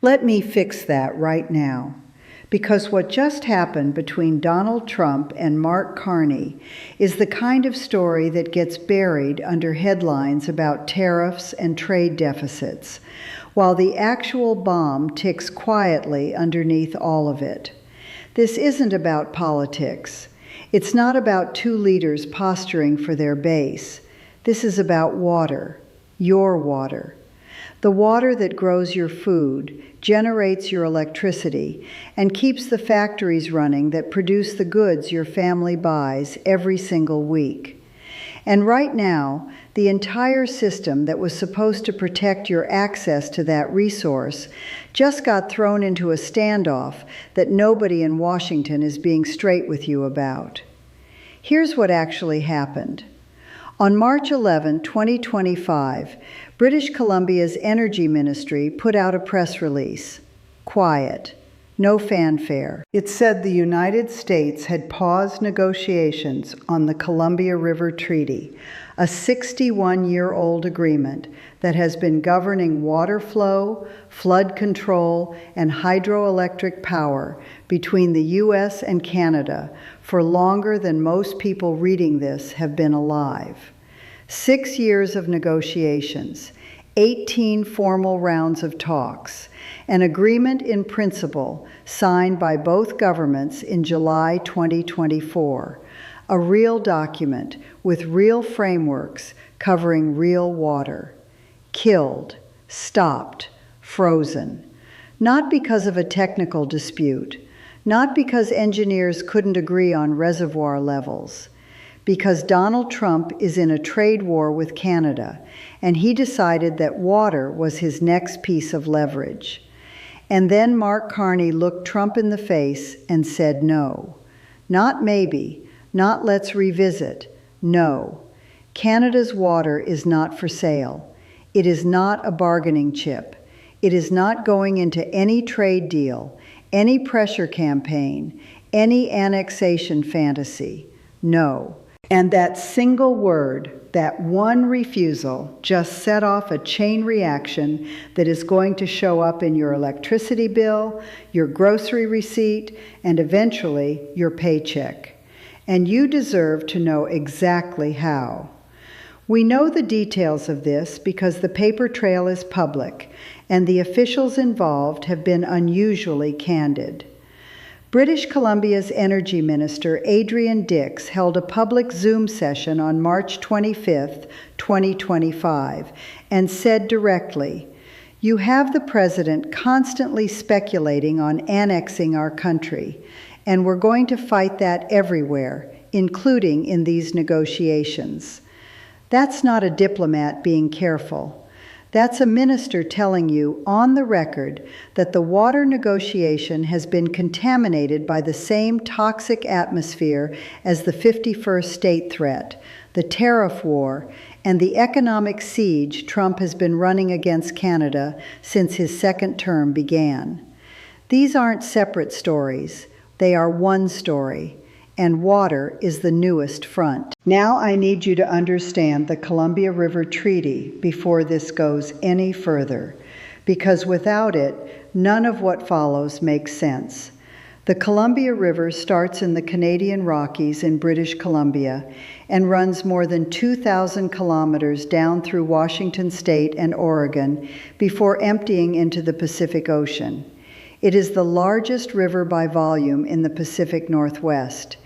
Let me fix that right now. Because what just happened between Donald Trump and Mark Carney is the kind of story that gets buried under headlines about tariffs and trade deficits, while the actual bomb ticks quietly underneath all of it. This isn't about politics. It's not about two leaders posturing for their base. This is about water, your water. The water that grows your food, generates your electricity, and keeps the factories running that produce the goods your family buys every single week. And right now, the entire system that was supposed to protect your access to that resource just got thrown into a standoff that nobody in Washington is being straight with you about. Here's what actually happened. On March 11, 2025, British Columbia's Energy Ministry put out a press release. Quiet. No fanfare. It said the United States had paused negotiations on the Columbia River Treaty, a 61-year-old agreement that has been governing water flow, flood control, and hydroelectric power between the U.S. and Canada for longer than most people reading this have been alive. 6 years of negotiations, 18 formal rounds of talks, an agreement in principle signed by both governments in July 2024, a real document with real frameworks covering real water. Killed, stopped, frozen. Not because of a technical dispute, not because engineers couldn't agree on reservoir levels, because Donald Trump is in a trade war with Canada, and he decided that water was his next piece of leverage. And then Mark Carney looked Trump in the face and said no. Not maybe, not let's revisit, no. Canada's water is not for sale. It is not a bargaining chip. It is not going into any trade deal, any pressure campaign, any annexation fantasy. No. And that single word, that one refusal, just set off a chain reaction that is going to show up in your electricity bill, your grocery receipt, and eventually your paycheck. And you deserve to know exactly how. We know the details of this because the paper trail is public, and the officials involved have been unusually candid. British Columbia's Energy Minister, Adrian Dix, held a public Zoom session on March 25, 2025, and said directly, "You have the President constantly speculating on annexing our country, and we're going to fight that everywhere, including in these negotiations." That's not a diplomat being careful. That's a minister telling you on the record that the water negotiation has been contaminated by the same toxic atmosphere as the 51st state threat, the tariff war, and the economic siege Trump has been running against Canada since his second term began. These aren't separate stories. They are one story. And water is the newest front. Now I need you to understand the Columbia River Treaty before this goes any further, because without it, none of what follows makes sense. The Columbia River starts in the Canadian Rockies in British Columbia and runs more than 2,000 kilometers down through Washington State and Oregon before emptying into the Pacific Ocean. It is the largest river by volume in the Pacific Northwest.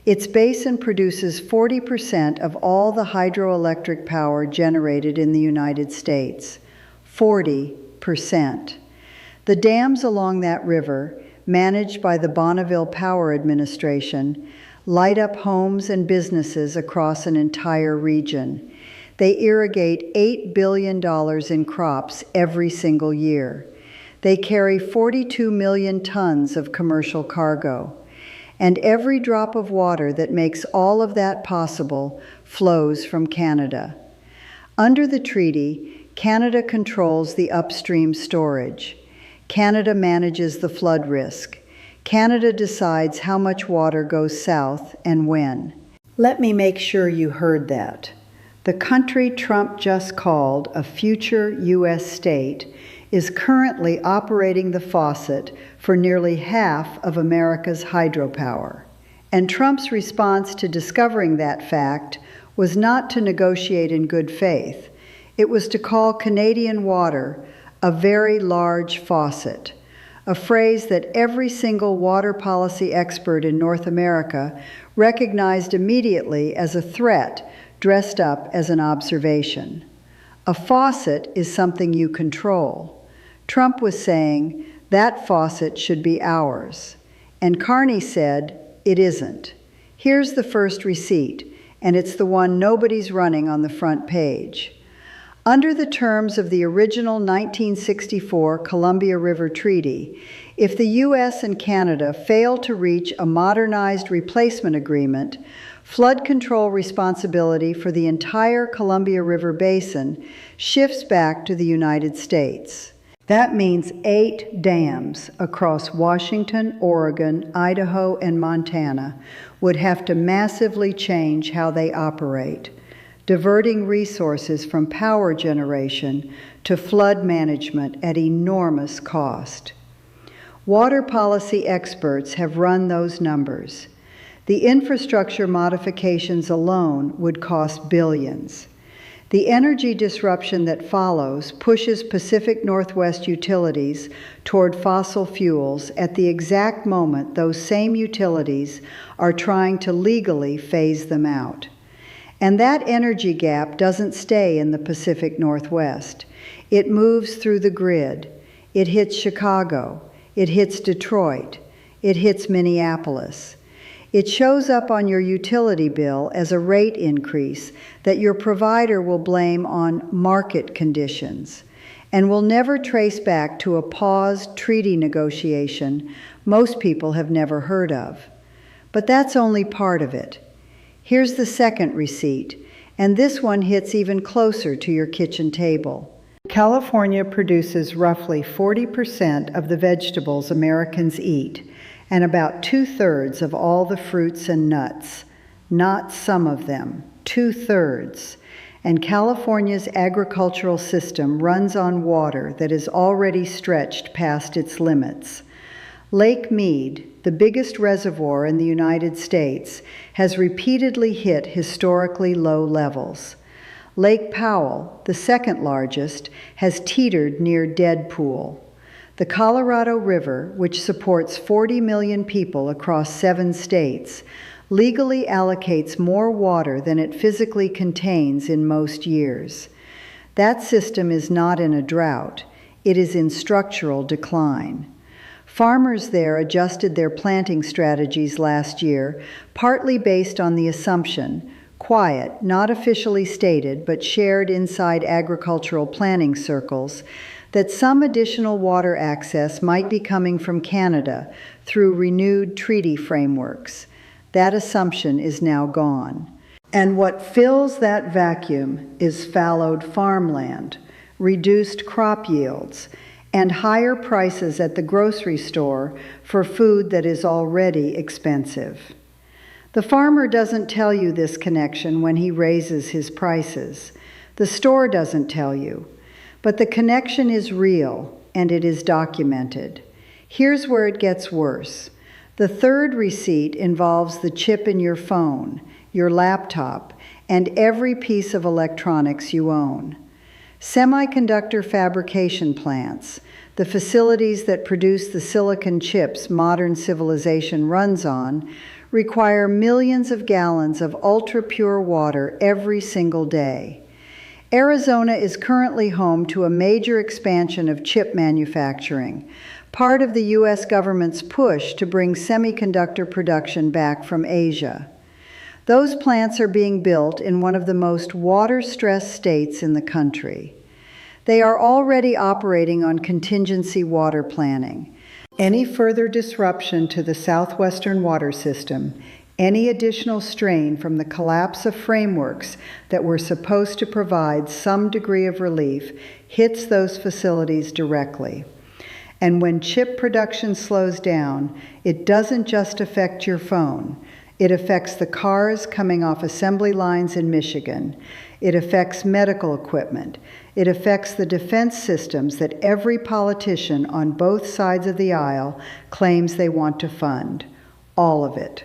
Its basin produces 40% of all the hydroelectric power generated in the United States. 40%. The dams along that river, managed by the Bonneville Power Administration, light up homes and businesses across an entire region. They irrigate $8 billion in crops every single year. They carry 42 million tons of commercial cargo. And every drop of water that makes all of that possible flows from Canada. Under the treaty, Canada controls the upstream storage. Canada manages the flood risk. Canada decides how much water goes south and when. Let me make sure you heard that. The country Trump just called a future U.S. state is currently operating the faucet for nearly half of America's hydropower. And Trump's response to discovering that fact was not to negotiate in good faith. It was to call Canadian water a very large faucet, a phrase that every single water policy expert in North America recognized immediately as a threat dressed up as an observation. A faucet is something you control. Trump was saying that faucet should be ours. And Carney said, it isn't. Here's the first receipt, and it's the one nobody's running on the front page. Under the terms of the original 1964 Columbia River Treaty, if the U.S. and Canada fail to reach a modernized replacement agreement, flood control responsibility for the entire Columbia River Basin shifts back to the United States. That means 8 dams across Washington, Oregon, Idaho, and Montana would have to massively change how they operate, diverting resources from power generation to flood management at enormous cost. Water policy experts have run those numbers. The infrastructure modifications alone would cost billions. The energy disruption that follows pushes Pacific Northwest utilities toward fossil fuels at the exact moment those same utilities are trying to legally phase them out. And that energy gap doesn't stay in the Pacific Northwest. It moves through the grid. It hits Chicago. It hits Detroit. It hits Minneapolis. It shows up on your utility bill as a rate increase that your provider will blame on market conditions and will never trace back to a paused treaty negotiation most people have never heard of. But that's only part of it. Here's the second receipt, and this one hits even closer to your kitchen table. California produces roughly 40% of the vegetables Americans eat, and about 2/3 of all the fruits and nuts. Not some of them, 2/3. And California's agricultural system runs on water that is already stretched past its limits. Lake Mead, the biggest reservoir in the United States, has repeatedly hit historically low levels. Lake Powell, the second largest, has teetered near dead pool. The Colorado River, which supports 40 million people across 7 states, legally allocates more water than it physically contains in most years. That system is not in a drought. It is in structural decline. Farmers there adjusted their planting strategies last year, partly based on the assumption, quiet, not officially stated, but shared inside agricultural planning circles, that some additional water access might be coming from Canada through renewed treaty frameworks. That assumption is now gone. And what fills that vacuum is fallowed farmland, reduced crop yields, and higher prices at the grocery store for food that is already expensive. The farmer doesn't tell you this connection when he raises his prices. The store doesn't tell you. But the connection is real, and it is documented. Here's where it gets worse. The third receipt involves the chip in your phone, your laptop, and every piece of electronics you own. Semiconductor fabrication plants, the facilities that produce the silicon chips modern civilization runs on, require millions of gallons of ultra-pure water every single day. Arizona is currently home to a major expansion of chip manufacturing, part of the U.S. government's push to bring semiconductor production back from Asia. Those plants are being built in one of the most water-stressed states in the country. They are already operating on contingency water planning. Any further disruption to the southwestern water system, any additional strain from the collapse of frameworks that were supposed to provide some degree of relief, hits those facilities directly. And when chip production slows down, it doesn't just affect your phone. It affects the cars coming off assembly lines in Michigan. It affects medical equipment. It affects the defense systems that every politician on both sides of the aisle claims they want to fund. All of it.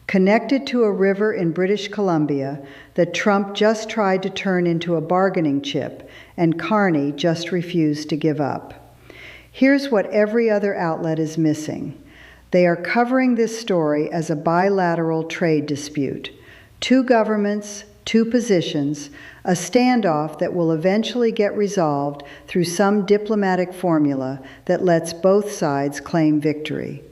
Connected to a river in British Columbia that Trump just tried to turn into a bargaining chip and Carney just refused to give up. Here's what every other outlet is missing. They are covering this story as a bilateral trade dispute. Two governments, two positions, a standoff that will eventually get resolved through some diplomatic formula that lets both sides claim victory.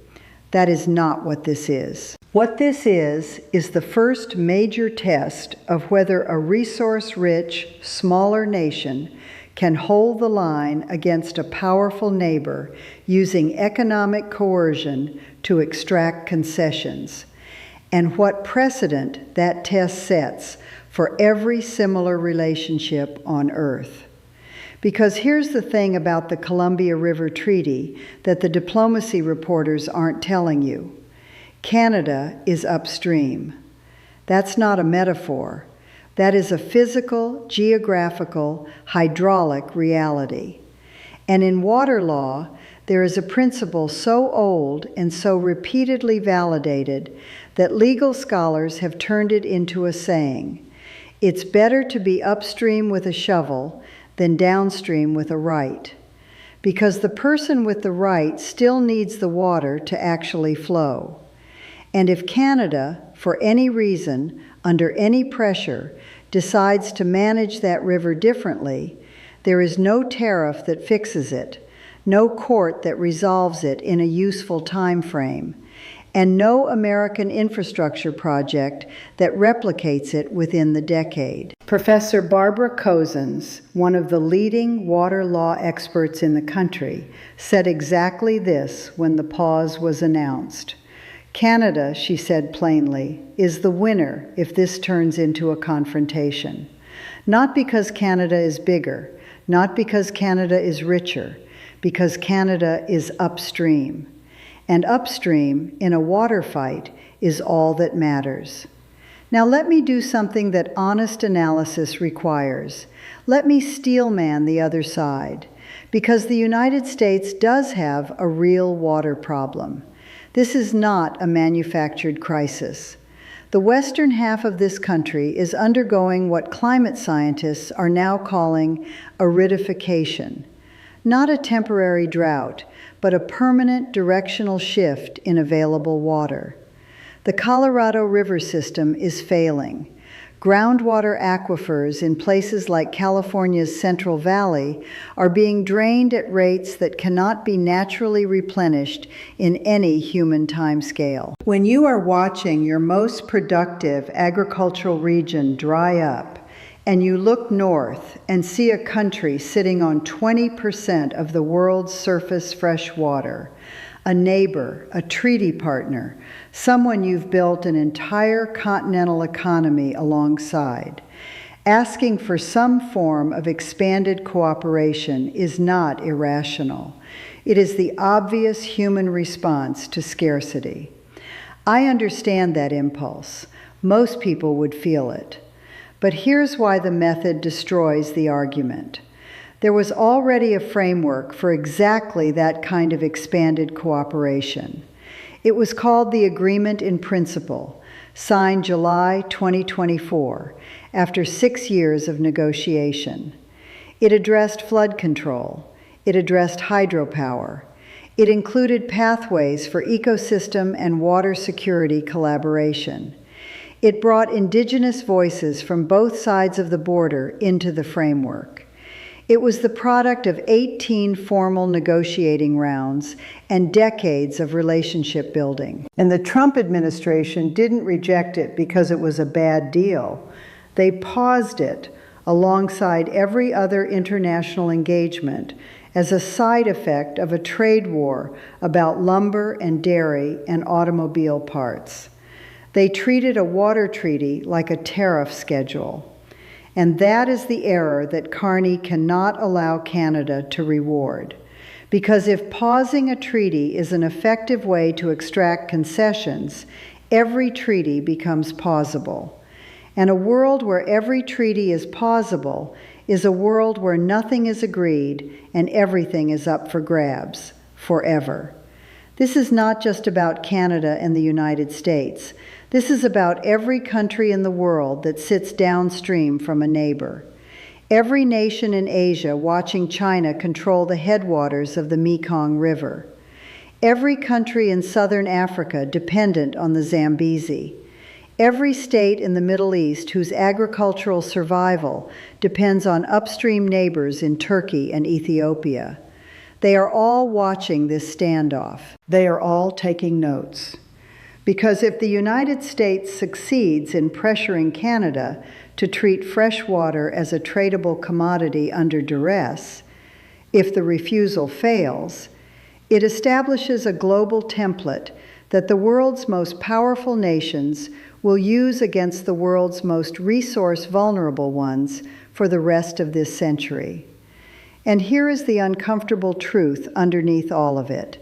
That is not what this is. What this is the first major test of whether a resource-rich, smaller nation can hold the line against a powerful neighbor using economic coercion to extract concessions, and what precedent that test sets for every similar relationship on Earth. Because here's the thing about the Columbia River Treaty that the diplomacy reporters aren't telling you. Canada is upstream. That's not a metaphor. That is a physical, geographical, hydraulic reality. And in water law, there is a principle so old and so repeatedly validated that legal scholars have turned it into a saying. It's better to be upstream with a shovel than downstream with a right, because the person with the right still needs the water to actually flow. And if Canada, for any reason, under any pressure, decides to manage that river differently, there is no tariff that fixes it, no court that resolves it in a useful time frame, and no American infrastructure project that replicates it within the decade. Professor Barbara Cozens, one of the leading water law experts in the country, said exactly this when the pause was announced. Canada, she said plainly, is the winner if this turns into a confrontation. Not because Canada is bigger, not because Canada is richer, because Canada is upstream. And upstream, in a water fight, is all that matters. Now let me do something that honest analysis requires. Let me steelman the other side, because the United States does have a real water problem. This is not a manufactured crisis. The western half of this country is undergoing what climate scientists are now calling aridification. Not a temporary drought, but a permanent directional shift in available water. The Colorado River system is failing. Groundwater aquifers in places like California's Central Valley are being drained at rates that cannot be naturally replenished in any human timescale. When you are watching your most productive agricultural region dry up, and you look north and see a country sitting on 20% of the world's surface fresh water, a neighbor, a treaty partner, someone you've built an entire continental economy alongside. Asking for some form of expanded cooperation is not irrational. It is the obvious human response to scarcity. I understand that impulse. Most people would feel it. But here's why the method destroys the argument. There was already a framework for exactly that kind of expanded cooperation. It was called the Agreement in Principle, signed July 2024, after 6 years of negotiation. It addressed flood control. It addressed hydropower. It included pathways for ecosystem and water security collaboration. It brought indigenous voices from both sides of the border into the framework. It was the product of 18 formal negotiating rounds and decades of relationship building. And the Trump administration didn't reject it because it was a bad deal. They paused it alongside every other international engagement as a side effect of a trade war about lumber and dairy and automobile parts. They treated a water treaty like a tariff schedule. And that is the error that Carney cannot allow Canada to reward. Because if pausing a treaty is an effective way to extract concessions, every treaty becomes plausible. And a world where every treaty is plausible is a world where nothing is agreed and everything is up for grabs, forever. This is not just about Canada and the United States. This is about every country in the world that sits downstream from a neighbor. Every nation in Asia watching China control the headwaters of the Mekong River. Every country in southern Africa dependent on the Zambezi. Every state in the Middle East whose agricultural survival depends on upstream neighbors in Turkey and Ethiopia. They are all watching this standoff. They are all taking notes. Because if the United States succeeds in pressuring Canada to treat fresh water as a tradable commodity under duress, if the refusal fails, it establishes a global template that the world's most powerful nations will use against the world's most resource-vulnerable ones for the rest of this century. And here is the uncomfortable truth underneath all of it.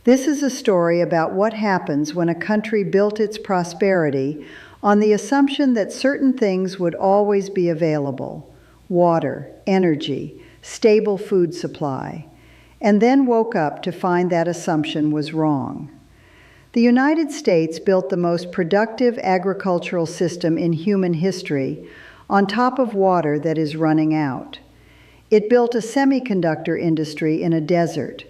This is a story about what happens when a country built its prosperity on the assumption that certain things would always be available: water, energy, stable food supply, and then woke up to find that assumption was wrong. The United States built the most productive agricultural system in human history on top of water that is running out. It built a semiconductor industry in a desert.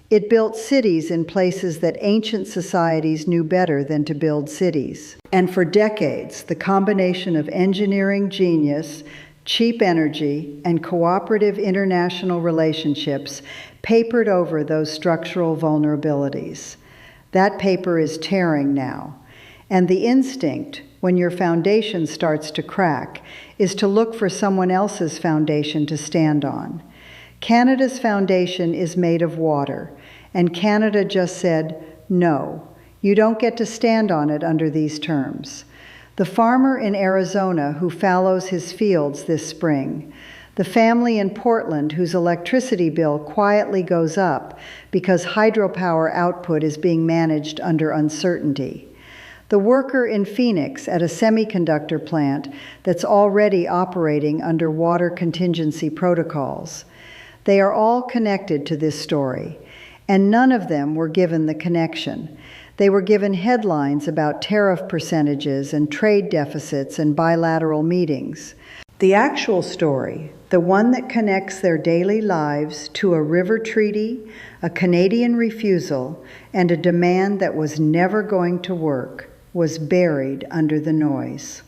It built cities in places that ancient societies knew better than to build cities. And for decades, the combination of engineering genius, cheap energy, and cooperative international relationships papered over those structural vulnerabilities. That paper is tearing now. And the instinct, when your foundation starts to crack, is to look for someone else's foundation to stand on. Canada's foundation is made of water, and Canada just said, no, you don't get to stand on it under these terms. The farmer in Arizona who fallows his fields this spring, the family in Portland whose electricity bill quietly goes up because hydropower output is being managed under uncertainty, the worker in Phoenix at a semiconductor plant that's already operating under water contingency protocols. They are all connected to this story, and none of them were given the connection. They were given headlines about tariff percentages and trade deficits and bilateral meetings. The actual story, the one that connects their daily lives to a river treaty, a Canadian refusal, and a demand that was never going to work, was buried under the noise.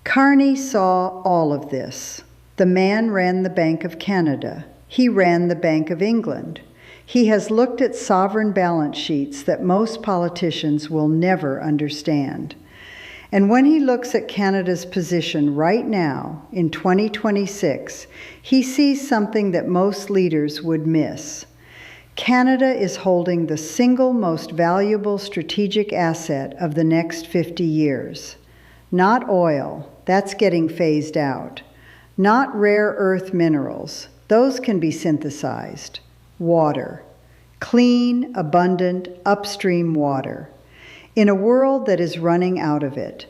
Carney saw all of this. The man ran the Bank of Canada. He ran the Bank of England. He has looked at sovereign balance sheets that most politicians will never understand. And when he looks at Canada's position right now, in 2026, he sees something that most leaders would miss. Canada is holding the single most valuable strategic asset of the next 50 years. Not oil, that's getting phased out. Not rare earth minerals, those can be synthesized. Water. Clean, abundant, upstream water. In a world that is running out of it,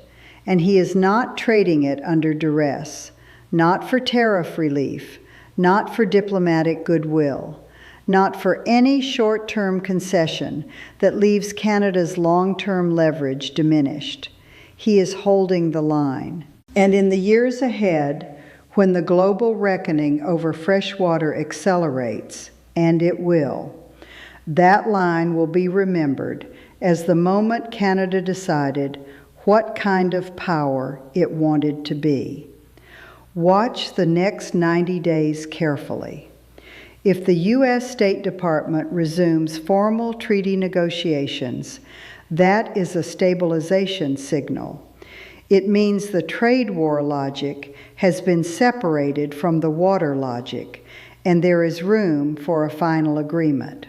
and he is not trading it under duress, not for tariff relief, not for diplomatic goodwill, not for any short-term concession that leaves Canada's long-term leverage diminished. He is holding the line. And in the years ahead, when the global reckoning over fresh water accelerates, and it will, that line will be remembered as the moment Canada decided what kind of power it wanted to be. Watch the next 90 days carefully. If the U.S. State Department resumes formal treaty negotiations, that is a stabilization signal. It means the trade war logic has been separated from the water logic, and there is room for a final agreement.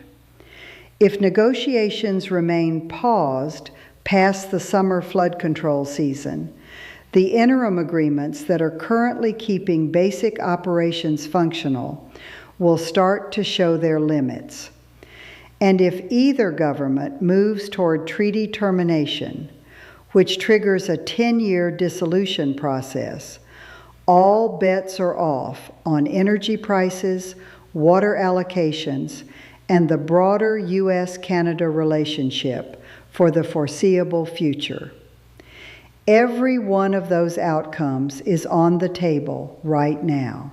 If negotiations remain paused past the summer flood control season, the interim agreements that are currently keeping basic operations functional will start to show their limits. And if either government moves toward treaty termination, which triggers a 10-year dissolution process. All bets are off on energy prices, water allocations, and the broader U.S.-Canada relationship for the foreseeable future. Every one of those outcomes is on the table right now,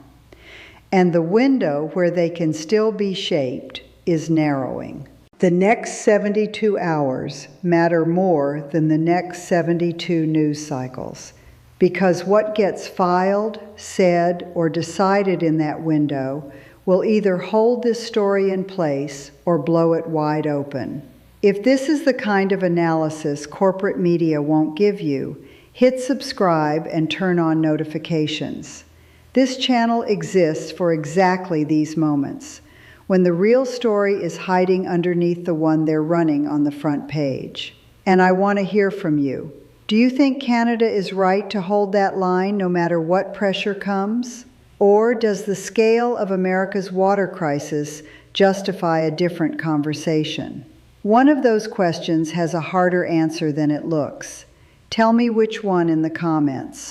and the window where they can still be shaped is narrowing. The next 72 hours matter more than the next 72 news cycles, because what gets filed, said, or decided in that window will either hold this story in place or blow it wide open. If this is the kind of analysis corporate media won't give you, hit subscribe and turn on notifications. This channel exists for exactly these moments, when the real story is hiding underneath the one they're running on the front page. And I want to hear from you. Do you think Canada is right to hold that line no matter what pressure comes? Or does the scale of America's water crisis justify a different conversation? One of those questions has a harder answer than it looks. Tell me which one in the comments.